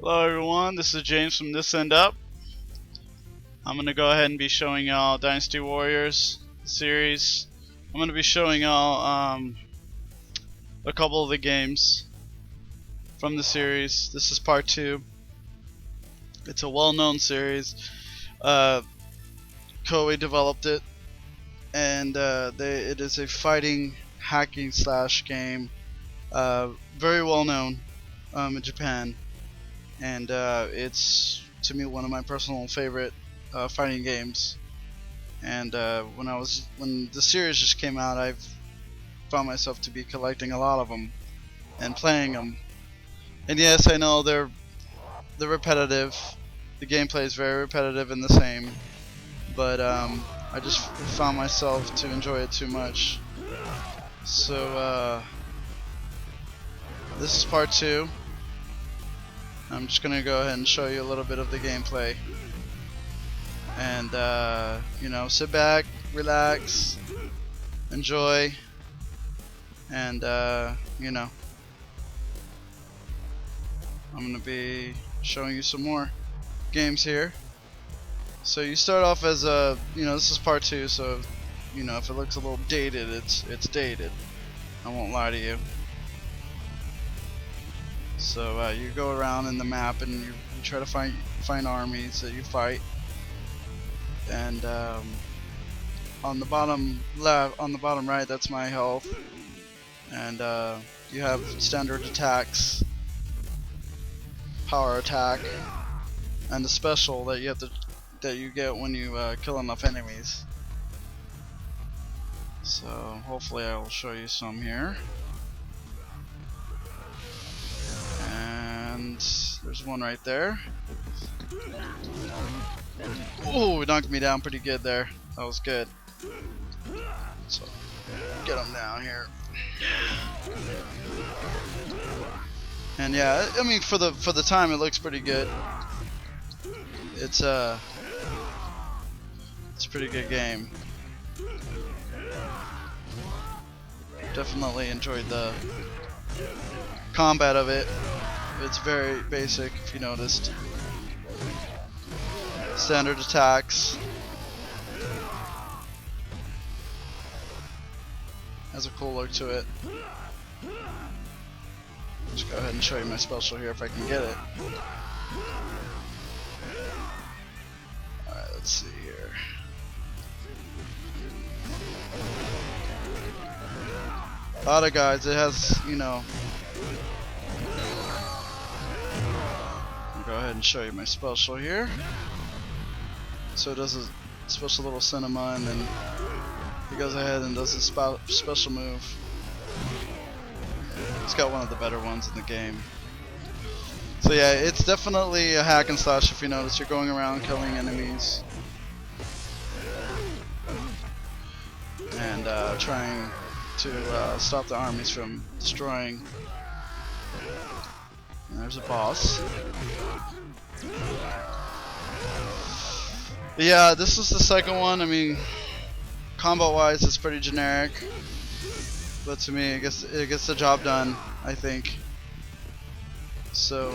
Hello everyone, this is James from This End Up. I'm going to go ahead and be showing y'all Dynasty Warriors series. I'm going to be showing y'all a couple of the games from the series. This is part 2. It's a well-known series. Koei developed it, and it is a fighting hacking slash game, very well known in Japan. And it's, to me, one of my personal favorite fighting games. And when the series just came out, I've found myself to be collecting a lot of them and playing them. And yes, I know they're repetitive. The gameplay is very repetitive and the same, but I just found myself to enjoy it too much. So this is part 2. I'm just gonna go ahead and show you a little bit of the gameplay, and you know, sit back, relax, enjoy, and you know, I'm gonna be showing you some more games here. So you start off as a, you know, this is part 2, so you know, if it looks a little dated, it's dated. I won't lie to you. So you go around in the map and you try to find armies that you fight, and on the bottom left, on the bottom right, that's my health, and you have standard attacks, power attack, and the special that you get when you kill enough enemies. So hopefully I will show you some here. There's one right there. Oh, it knocked me down pretty good there. That was good. So get him down here. And yeah, I mean, for the time, it looks pretty good. It's a pretty good game. Definitely enjoyed the combat of it. It's very basic, if you noticed. Standard attacks. Has a cool look to it. Just go ahead and show you my special here if I can get it. Alright, let's see here. A lot of guys, it has, you know. Go ahead and show you my special here. So it does a special little cinema, and then he goes ahead and does a special move. It's got one of the better ones in the game. So yeah, it's definitely a hack and slash. If you notice, you're going around killing enemies and trying to stop the armies from destroying. And there's a boss. Yeah, this is the second one. I mean, combat wise, it's pretty generic, but to me, it gets the job done, I think. So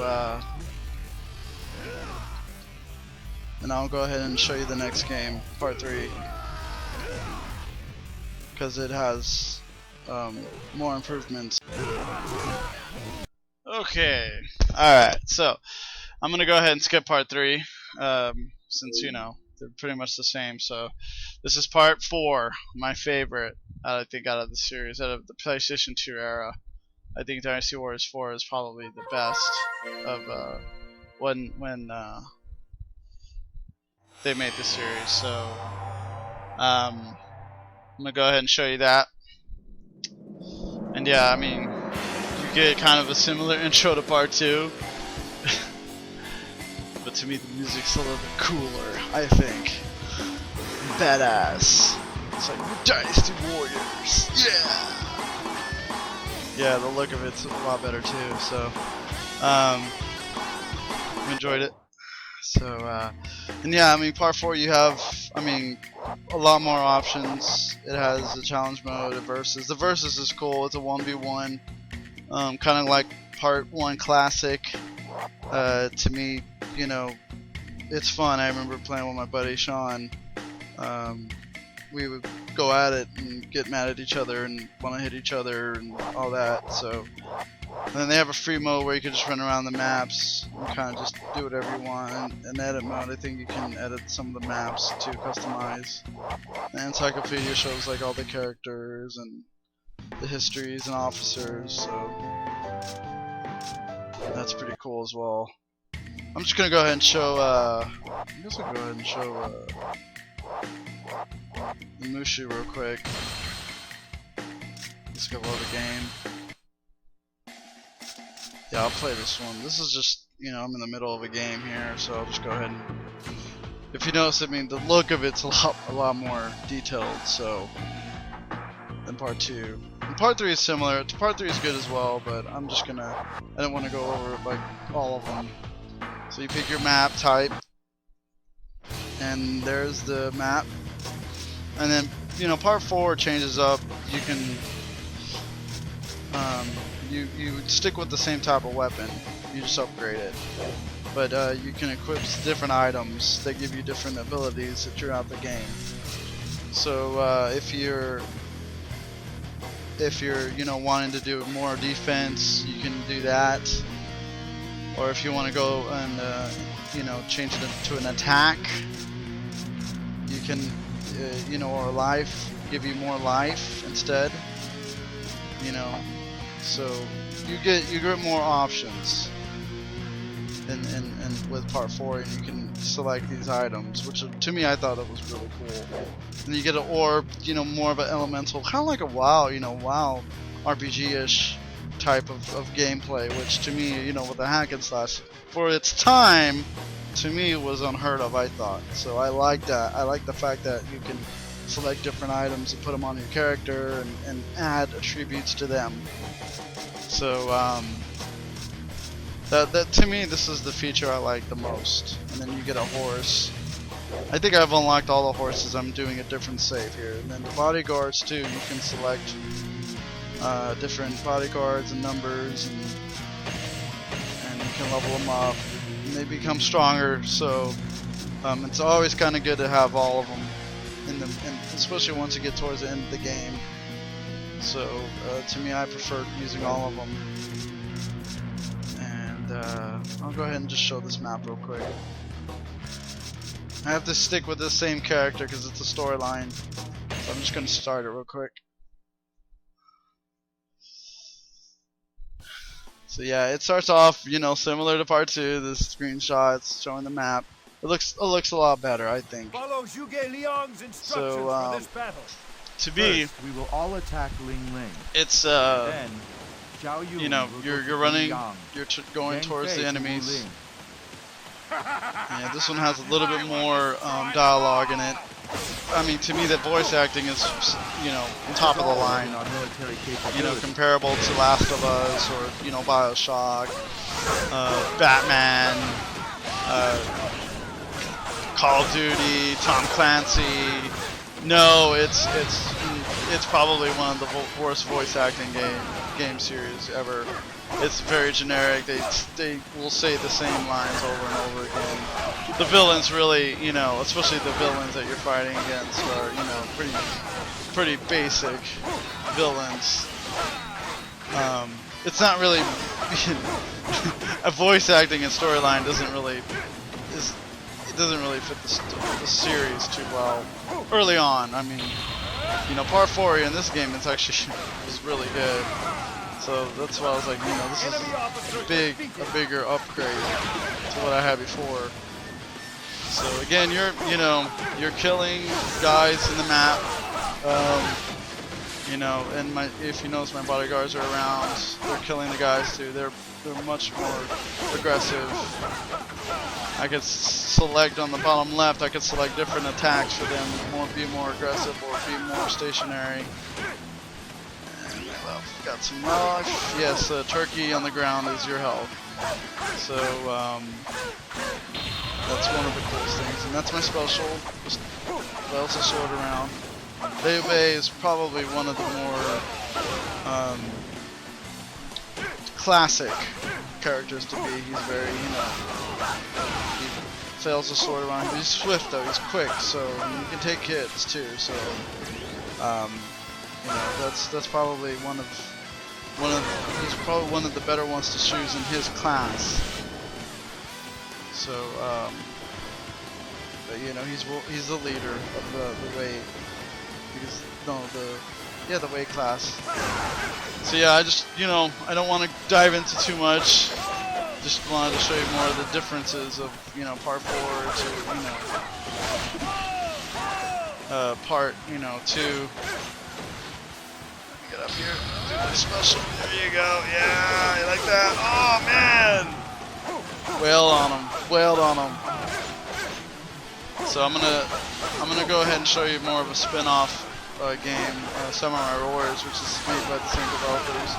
and I'll go ahead and show you the next game, part 3, because it has more improvements. Okay, alright, so I'm gonna go ahead and skip part 3, since, you know, they're pretty much the same. So this is part 4, my favorite, I think, out of the series, out of the PlayStation 2 era. I think Dynasty Warriors 4 is probably the best of when they made the series. So I'm gonna go ahead and show you that. And yeah, I mean, you get kind of a similar intro to part 2. But to me, the music's a little bit cooler, I think. Badass. It's like Dynasty Warriors. Yeah! Yeah, the look of it's a lot better too, so enjoyed it. So and yeah, I mean, part 4, you have, I mean, a lot more options. It has a challenge mode, a versus. The versus is cool. It's a 1v1, kind of like part 1 classic. To me, you know, it's fun. I remember playing with my buddy Sean. We would go at it and get mad at each other and want to hit each other and all that. So, and then they have a free mode where you can just run around the maps and kind of just do whatever you want. And edit mode, I think you can edit some of the maps to customize. The encyclopedia shows like all the characters and the histories and officers. So that's pretty cool as well. I'm just gonna go ahead and show. I guess I'll go ahead and show the Mushu real quick. Let's go load the game. Yeah, I'll play this one. This is just, you know, I'm in the middle of a game here, so I'll just go ahead and. If you notice, I mean, the look of it's a lot more detailed, so than part 2. And part 3 is similar. Part 3 is good as well, but I'm just gonna. I don't want to go over like all of them. So you pick your map type, and there's the map. And then, you know, part 4 changes up. You can you stick with the same type of weapon. You just upgrade it. But you can equip different items that give you different abilities throughout the game. So if you're you know, wanting to do more defense, you can do that. Or if you want to go and you know, change it to an attack, you can you know, or life, give you more life instead. You know, so you get more options. And with part 4, you can select these items, which to me I thought it was really cool. And you get an orb, you know, more of an elemental, kind of like a WoW, you know, WoW RPG-ish type of gameplay, which to me, you know, with a hack and slash for its time, to me was unheard of, I thought. So I like that. I like the fact that you can select different items and put them on your character and add attributes to them. So that to me, this is the feature I like the most. And then you get a horse. I think I've unlocked all the horses. I'm doing a different save here. And then the bodyguards too. You can select different bodyguards and numbers, and you can level them up. And they become stronger. So it's always kind of good to have all of them in the, and especially once you get towards the end of the game. So to me, I prefer using all of them. I'll go ahead and just show this map real quick. I have to stick with the same character because it's a storyline, so I'm just going to start it real quick. So yeah, it starts off, you know, similar to part 2. The screenshots showing the map. It looks a lot better, I think. Follow Zhuge Liang's instructions So for this battle. to be, First, we will all attack Ling Ling. it's Then, Zhao Yun you know, will you're go to running, Yang. you're going Yang towards Fei the to enemies. Wu Ling. Yeah, this one has a little bit more dialogue in it. I mean, to me, the voice acting is, you know, top of the line. Our military You know, capabilities. comparable to Last of Us or, you know, BioShock, Batman, Call of Duty, Tom Clancy. No, it's probably one of the worst voice acting game series ever. It's very generic. They will say the same lines over and over again. The villains really, you know, especially the villains that you're fighting against are, you know, pretty basic villains. It's not really a voice acting and storyline doesn't really fit the series too well. Early on, I mean, you know, part 4 in this game it's actually was really good. So that's why I was like, you know, this is a bigger upgrade to what I had before. So again, you're killing guys in the map. You know, and if you notice, my bodyguards are around. They're killing the guys too. They're much more aggressive. I could select on the bottom left. I could select different attacks for them. Be more aggressive or be more stationary. And well, got some life. Yes, turkey on the ground is your health. So that's one of the coolest things, and that's my special. Just bells a sword around. They Obey is probably one of the more classic characters to be. He's very, you know, he fails the sword around. He's swift though. He's quick, so he can take hits too. So, you know, that's probably he's probably one of the better ones to choose in his class. So, but you know, he's the leader of the weight, because the weight class. So yeah, I just, you know, I don't want to dive into too much. Just wanted to show you more of the differences of, you know, part 4 to, you know, part, you know, 2. Let me get up here, do my special. There you go. Yeah, you like that? Oh man! Wailed on him. So I'm gonna go ahead and show you more of a spin-off game, Samurai Warriors, which is made by the same developers.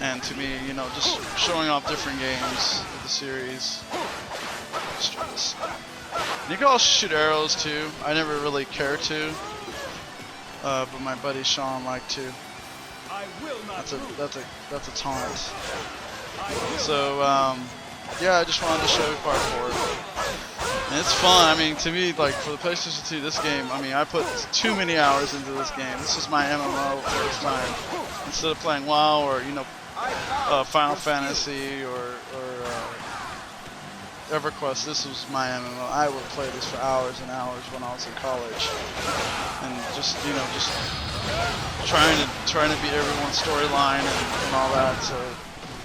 And to me, you know, just showing off different games of the series. Let's try this. You can also shoot arrows too. I never really cared to, but my buddy Sean liked to. That's a taunt. So yeah, I just wanted to show you part 4. And it's fun. I mean, to me, like for the PlayStation 2, this game, I mean, I put too many hours into this game. This is my MMO first time. Instead of playing WoW or, you know, Final Fantasy or EverQuest, this was my MMO. I would play this for hours and hours when I was in college, and just, you know, just trying to beat everyone's storyline and all that. So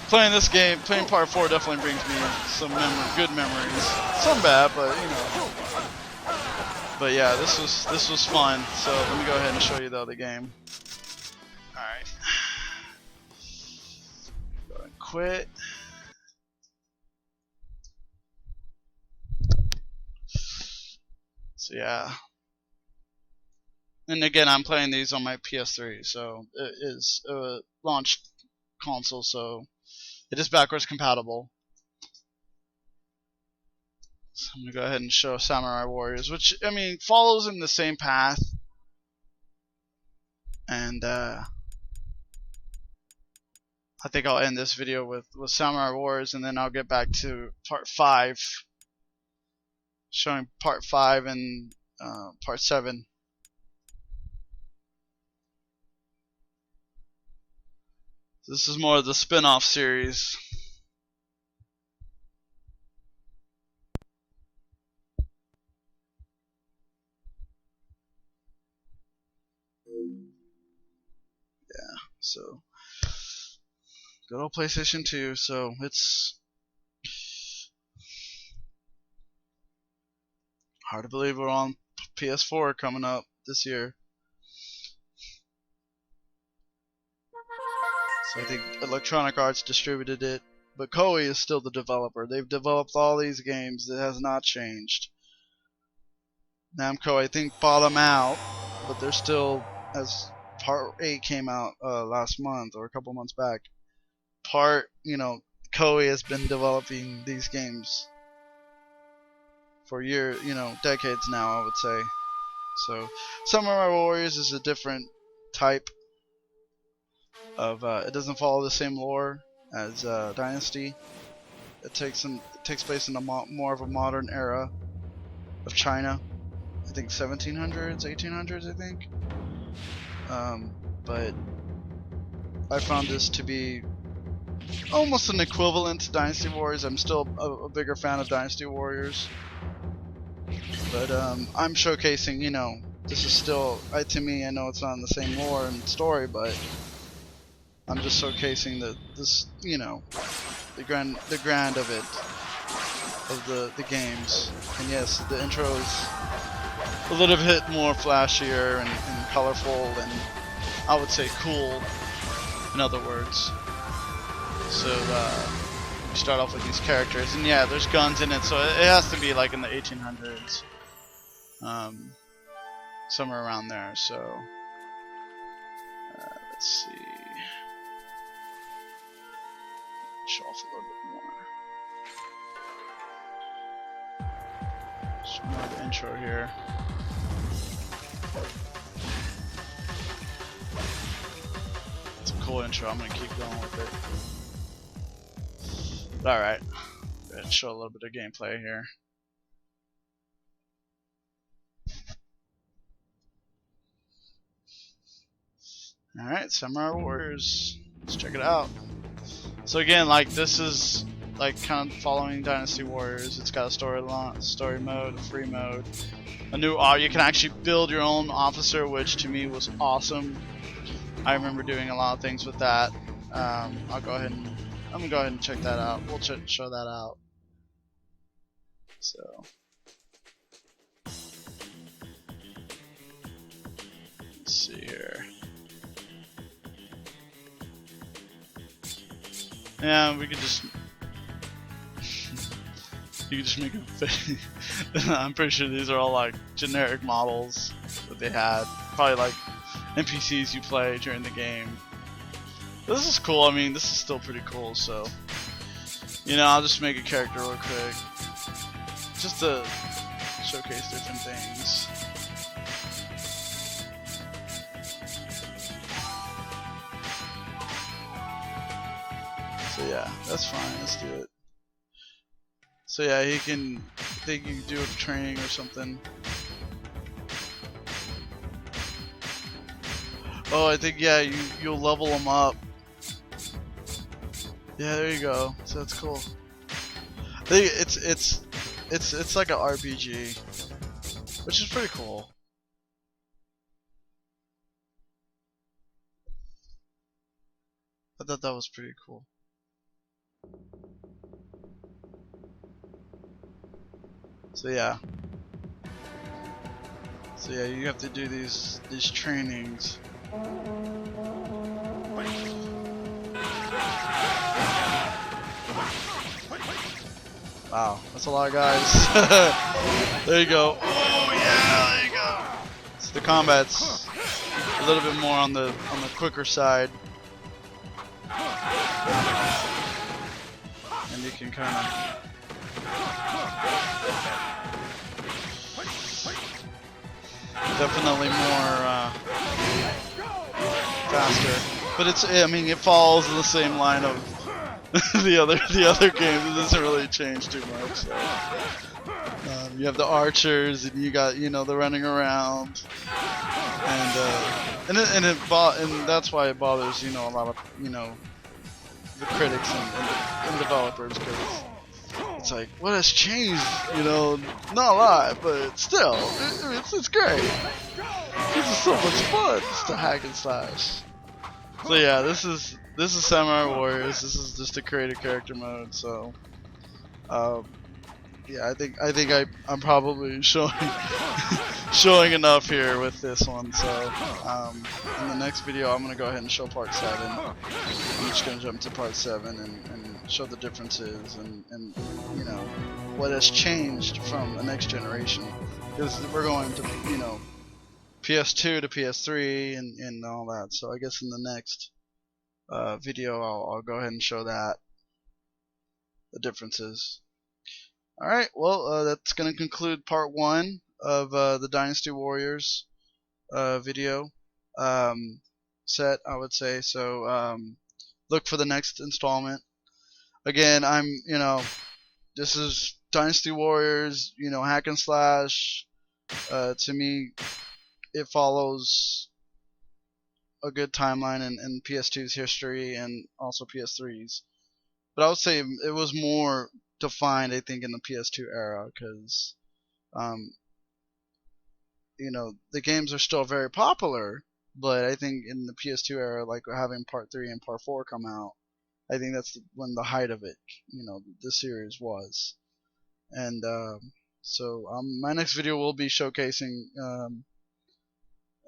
playing this game, playing part 4 definitely brings me some good memories. Some bad, but you know. But yeah, this was fun. So let me go ahead and show you the other game. All right. Go ahead and quit. So yeah. And again, I'm playing these on my PS3, so it is a launch console, so it is backwards compatible. So I'm gonna go ahead and show Samurai Warriors, which, I mean, follows in the same path. And I think I'll end this video with Samurai Warriors, and then I'll get back to part 5, showing part 5 and part 7. This is more of the spin-off series. Yeah, so good old PlayStation 2, so it's hard to believe we're on PS4 coming up this year. So I think Electronic Arts distributed it, but Koei is still the developer. They've developed all these games. It has not changed. Namco, I think, bought them out, but they're still, as Part 8 came out last month or a couple months back. You know, Koei has been developing these games for years, you know, decades now, I would say. So Samurai Warriors is a different type of, it doesn't follow the same lore as Dynasty. It takes place in a more of a modern era of China. I think 1700s, 1800s, I think. But I found this to be almost an equivalent to Dynasty Warriors. I'm still a bigger fan of Dynasty Warriors, but I'm showcasing, you know, this is still, to me, I know it's not in the same lore and story, but I'm just showcasing this, you know, the grand of it, of the games. And yes, the intro is a little bit more flashier and colorful, and I would say cool, in other words. So we start off with these characters, and yeah, there's guns in it, so it has to be like in the 1800s, somewhere around there. So let's see. Show off a little bit more. Show more of the intro here. It's a cool intro. I'm gonna keep going with it. But alright, let's show a little bit of gameplay here. Alright, Samurai Warriors. Let's check it out. So again, like, this is like kind of following Dynasty Warriors. It's got a story mode, a free mode, a new you can actually build your own officer, which to me was awesome. I remember doing a lot of things with that. I'm gonna go ahead and check that out. We'll show that out. So let's see here. Yeah, we could just you could just make a I'm pretty sure these are all like generic models that they had. Probably like NPCs you play during the game. This is cool. I mean, this is still pretty cool. So, you know, I'll just make a character real quick, just to showcase different things. So yeah, that's fine. Let's do it. So yeah, I think you can do a training or something. Oh, I think yeah, you'll level them up. Yeah, there you go. So that's cool. I think it's like an RPG, which is pretty cool. I thought that was pretty cool. So yeah. So yeah, you have to do these trainings. Wow, that's a lot of guys. There you go. Oh yeah, there you go. So the combat's a little bit more on the quicker side, and you can kind of definitely more faster. But I mean, it falls in the same line of the other games. It doesn't really change too much. So. You have the archers, and you got the running around, and that's why it bothers a lot of the critics and developers, because it's like, what has changed? Not a lot, but still, it's great. This is so much fun. It's the hack and slash. So yeah, this is Samurai Warriors. This is just a create a character mode. So, yeah, I think I'm probably showing enough here with this one. So, in the next video, I'm gonna go ahead and show part 7. I'm just gonna jump to part 7 and show the differences and what has changed from the next generation, because we're going to PS2 to PS3 and all that. So I guess in the next video I'll go ahead and show that, the differences. Alright, well that's going to conclude part 1 of the Dynasty Warriors video set, I would say. So look for the next installment. Again, this is Dynasty Warriors, hack and slash. To me, it follows a good timeline in PS2's history and also PS3's. But I would say it was more defined, I think, in the PS2 era, because the games are still very popular, but I think in the PS2 era, like having part 3 and part 4 come out, I think that's when the height of it, the series was. And so my next video will be showcasing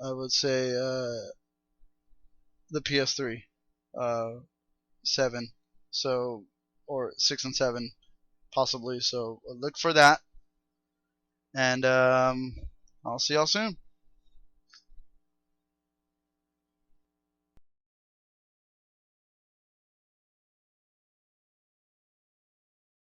I would say the PS3 7, so, or 6 and 7 possibly. So look for that, and I'll see y'all soon.